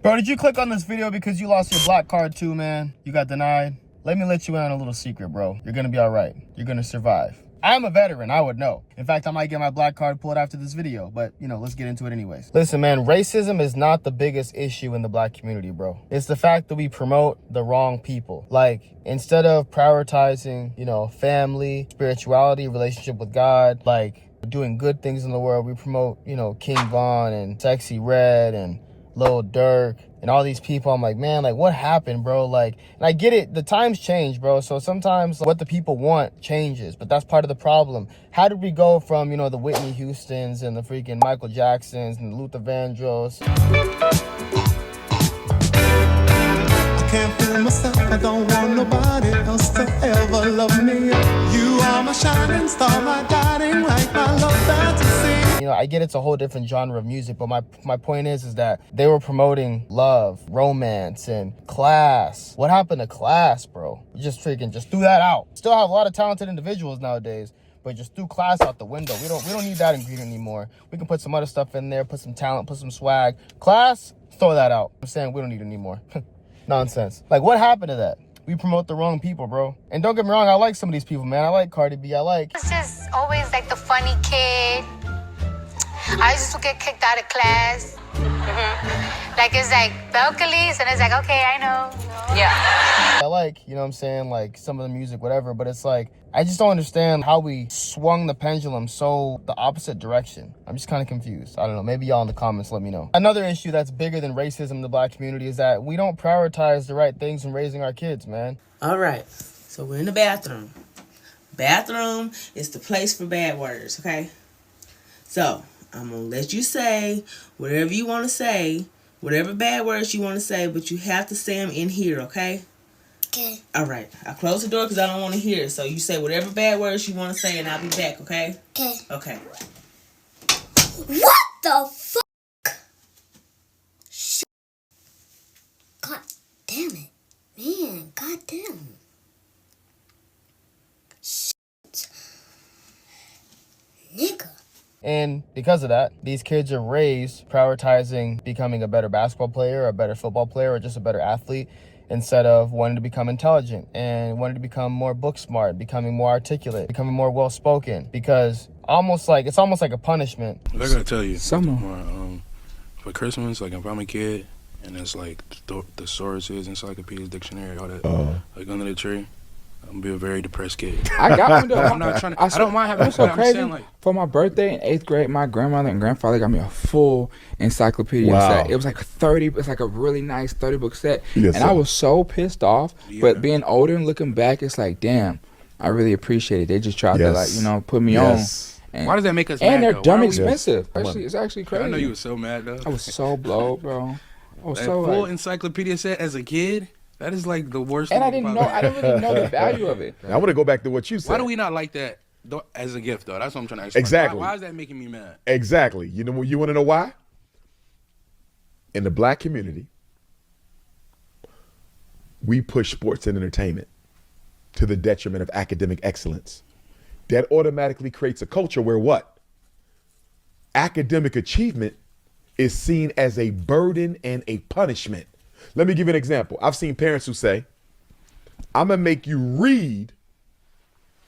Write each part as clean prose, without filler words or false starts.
Bro, did you click on this video because you lost your black card too, man? You got denied? Let me let you in on a little secret, bro. You're gonna be all right. You're gonna survive. I'm a veteran, I would know. In fact, I might get my black card pulled after this video, but you know, let's get into it anyways. Listen, man, racism is not the biggest issue in the black community, bro. It's the fact that we promote the wrong people. Like, instead of prioritizing, you know, family, spirituality, relationship with God, like doing good things in the world, we promote, you know, King Von and Sexy Red and Lil Durk and all these people. I'm like, man, like what happened, bro? Like, and I get it, the times change, bro. So sometimes what the people want changes, but that's part of the problem. How did we go from, you know, the Whitney Houstons and the freaking Michael Jacksons and the Luther Vandross? I can't feel myself, I don't want nobody else to ever love me. You are my shining star, my guiding light, my love fantasy. You know, I get it's a whole different genre of music, but my point is that they were promoting love, romance, and class. What happened to class, bro? You just threw that out. Still have a lot of talented individuals nowadays, but just threw class out the window. We don't need that ingredient anymore. We can put some other stuff in there, put some talent, put some swag. Class, throw that out. I'm saying we don't need it anymore. Nonsense. Like, what happened to that? We promote the wrong people, bro. And don't get me wrong, I like some of these people, man. I like Cardi B. It's just always like the funny kid. I used to get kicked out of class. Like, it's like balconies, and it's like, okay, I know. Yeah. I like, you know what I'm saying, like some of the music, whatever, but it's like, I just don't understand how we swung the pendulum so the opposite direction. I'm just kind of confused. I don't know. Maybe y'all in the comments let me know. Another issue that's bigger than racism in the black community is that we don't prioritize the right things in raising our kids, man. All right. So we're in the bathroom. Bathroom is the place for bad words, okay? So I'm going to let you say whatever you want to say, whatever bad words you want to say, but you have to say them in here, okay? Okay. All right. I'll close the door because I don't want to hear it. So you say whatever bad words you want to say, and I'll be back, okay? Okay. Okay. What the fuck? God damn it. Man, god damn. Shit. Nigga. And because of that, these kids are raised prioritizing becoming a better basketball player, a better football player, or just a better athlete, instead of wanting to become intelligent and wanting to become more book smart, becoming more articulate, becoming more well-spoken. Because it's almost like a punishment. I gotta tell you, Someone. For Christmas, like if I'm a kid and it's like thesauruses, encyclopedias, dictionary, all that, like under the tree, I'm gonna be a very depressed kid. I got one though. I'm not trying to. I don't mind having. That's so I'm crazy. saying, like, For my birthday in 8th grade, my grandmother and grandfather got me a full encyclopedia set. It was like 30. It's like a really nice 30-book set, and I was so pissed off. Yeah. But being older and looking back, it's like, damn, I really appreciate it. They just tried to, like, you know, put me on. And, why does that make us mad? And they're though? dumb Why are we- expensive. Actually, it's actually crazy. I know you were so mad though. I was so blowed, bro. I was That so full like, encyclopedia set as a kid. That is like the worst. and I thing didn't about know. I didn't really know the value of it. I want to go back to what you said. Why do we not like that as a gift though? That's what I'm trying to explain. Exactly. Why is that making me mad? Exactly. You know, you want to know why? In the black community, we push sports and entertainment to the detriment of academic excellence. That automatically creates a culture where what? Academic achievement is seen as a burden and a punishment. Let me give you an example. I've seen parents who say, I'm going to make you read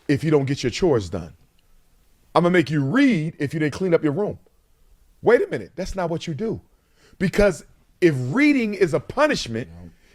if you don't get your chores done. I'm going to make you read if you didn't clean up your room. Wait a minute. That's not what you do. Because if reading is a punishment,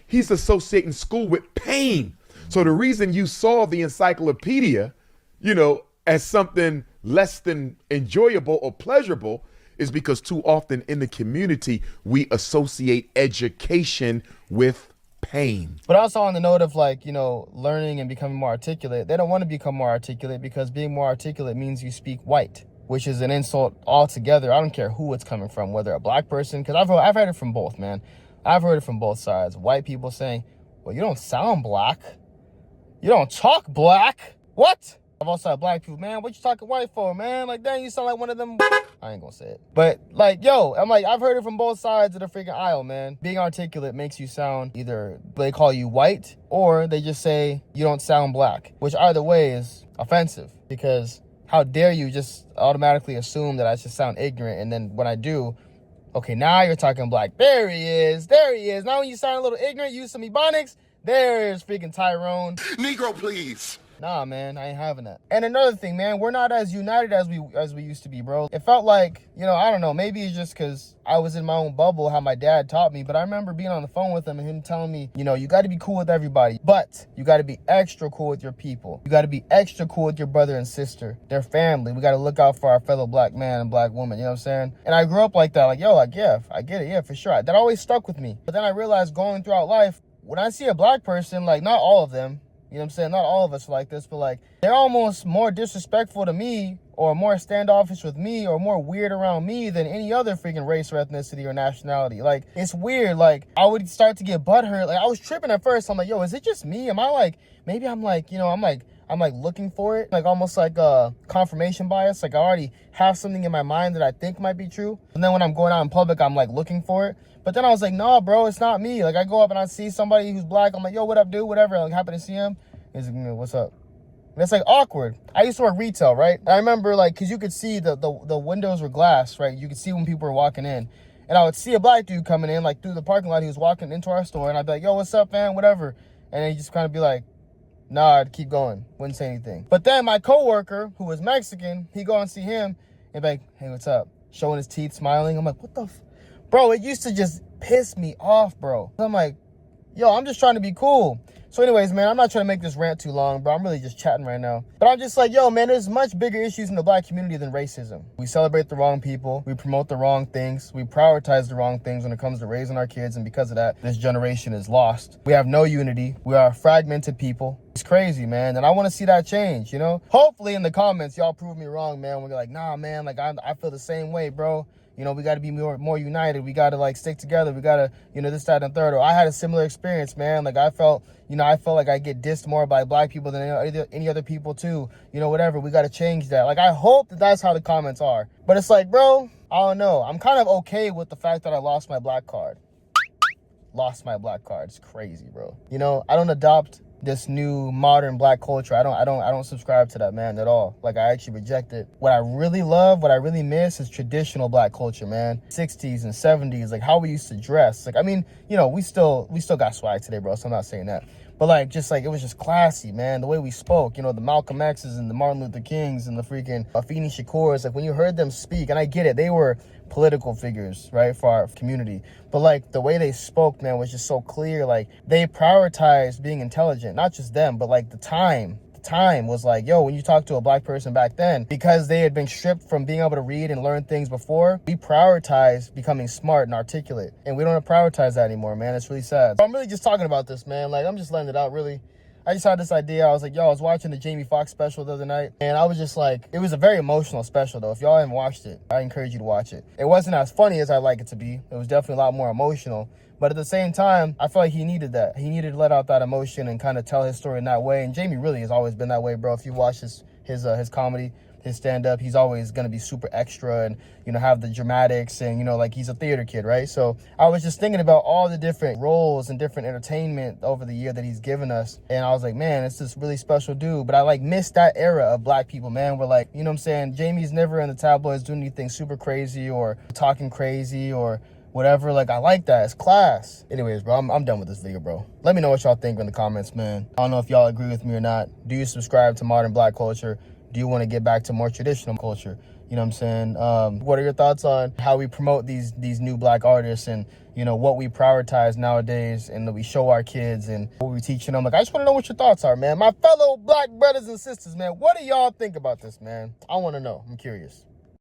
he's associating school with pain. So the reason you saw the encyclopedia, you know, as something less than enjoyable or pleasurable is because too often in the community, we associate education with pain. But also on the note of, like, you know, learning and becoming more articulate, they don't want to become more articulate because being more articulate means you speak white, which is an insult altogether. I don't care who it's coming from, whether a black person, because I've heard it from both, man. I've heard it from both sides. White people saying, well, you don't sound black. You don't talk black. What? I've also had black people, man, what you talking white for, man? Like, dang, you sound like one of them. I ain't gonna say it. But, like, yo, I'm like, I've heard it from both sides of the freaking aisle, man. Being articulate makes you sound either they call you white or they just say you don't sound black, which either way is offensive because how dare you just automatically assume that I should sound ignorant, and then when I do, Okay, now you're talking black. There he is. There he is. Now when you sound a little ignorant, use some ebonics, there's freaking Tyrone. Negro, please. Nah, man, I ain't having that. And another thing, man, we're not as united as we used to be, bro. It felt like, you know, I don't know, maybe it's just because I was in my own bubble, how my dad taught me, but I remember being on the phone with him and him telling me, you know, you got to be cool with everybody, but you got to be extra cool with your people. You got to be extra cool with your brother and sister, their family. We got to look out for our fellow black man and black woman, you know what I'm saying? And I grew up like that, like, yo, like, yeah, I get it, yeah, for sure. That always stuck with me. But then I realized going throughout life, when I see a black person, like, not all of them, you know what I'm saying? Not all of us are like this, but like, they're almost more disrespectful to me or more standoffish with me or more weird around me than any other freaking race or ethnicity or nationality. Like, it's weird. Like, I would start to get butthurt. Like, I was tripping at first. I'm like, yo, is it just me? Am I like, maybe I'm like, you know, I'm like looking for it. Like, almost like a confirmation bias. Like, I already have something in my mind that I think might be true. And then when I'm going out in public, I'm like looking for it. But then I was like, no, bro, it's not me. Like, I go up and I see somebody who's black. I'm like, yo, what up, dude? Whatever. Like, happen to see him. He's like, what's up? And it's like awkward. I used to work retail, right? I remember, like, because you could see the windows were glass, right? You could see when people were walking in. And I would see a black dude coming in, like, through the parking lot. He was walking into our store. And I'd be like, yo, what's up, man? Whatever. And then he'd just kind of be like, nah, I'd keep going. Wouldn't say anything. But then my coworker, who was Mexican, he'd go and see him and be like, hey, what's up? Showing his teeth, smiling. I'm like, what the Bro, it used to just piss me off, bro. I'm like, yo, I'm just trying to be cool. So anyways, man, I'm not trying to make this rant too long, bro. I'm really just chatting right now. But I'm just like, yo, man, there's much bigger issues in the black community than racism. We celebrate the wrong people. We promote the wrong things. We prioritize the wrong things when it comes to raising our kids. And because of that, this generation is lost. We have no unity. We are a fragmented people. It's crazy, man. And I want to see that change, you know? Hopefully in the comments, y'all prove me wrong, man. We're like, nah, man, like I feel the same way, bro. You know, we got to be more united. We got to, like, stick together. We got to, you know, this, that, and third. Or I had a similar experience, man. Like, I felt like I get dissed more by black people than any other people, too. You know, whatever. We got to change that. Like, I hope that that's how the comments are. But it's like, bro, I don't know. I'm kind of okay with the fact that I lost my black card. Lost my black card. It's crazy, bro. You know, I don't adopt this new modern black culture. I don't subscribe to that, man, at all. Like, I actually reject it. What I really love, what I really miss is traditional black culture, man. 60s and 70s, like how we used to dress. Like, I mean, you know, we still got swag today, bro, so I'm not saying that. But like, just like, it was just classy, man. The way we spoke, you know, the Malcolm X's and the Martin Luther Kings and the freaking Afeni Shakurs, like when you heard them speak, and I get it, they were political figures, right, for our community. But like the way they spoke, man, was just so clear. Like they prioritized being intelligent, not just them, but like the time was like, yo, when you talk to a black person back then, because they had been stripped from being able to read and learn things before, we prioritized becoming smart and articulate. And we don't prioritize that anymore, man. It's really sad. I'm really just talking about this, man. Like, I'm just letting it out, really. I just had this idea. I was like, yo, I was watching the Jamie Foxx special the other night, and I was just like, it was a very emotional special, though. If y'all haven't watched it, I encourage you to watch it. It wasn't as funny as I'd like it to be. It was definitely a lot more emotional. But at the same time, I felt like he needed that. He needed to let out that emotion and kind of tell his story in that way. And Jamie really has always been that way, bro. If you watch his comedy, his stand-up, he's always going to be super extra and, you know, have the dramatics and, you know, like he's a theater kid, right? So I was just thinking about all the different roles and different entertainment over the year that he's given us. And I was like, man, it's this really special dude. But I like missed that era of black people, man. We're like, you know what I'm saying? Jamie's never in the tabloids doing anything super crazy or talking crazy or whatever. Like, I like that. It's class. Anyways, bro, I'm done with this video, bro. Let me know what y'all think in the comments, man. I don't know if y'all agree with me or not. Do you subscribe to modern black culture? Do you want to get back to more traditional culture? You know what I'm saying? What are your thoughts on how we promote these new black artists and, you know, what we prioritize nowadays and that we show our kids and what we teaching them? Like, I just want to know what your thoughts are, man. My fellow black brothers and sisters, man, what do y'all think about this, man? I want to know. I'm curious.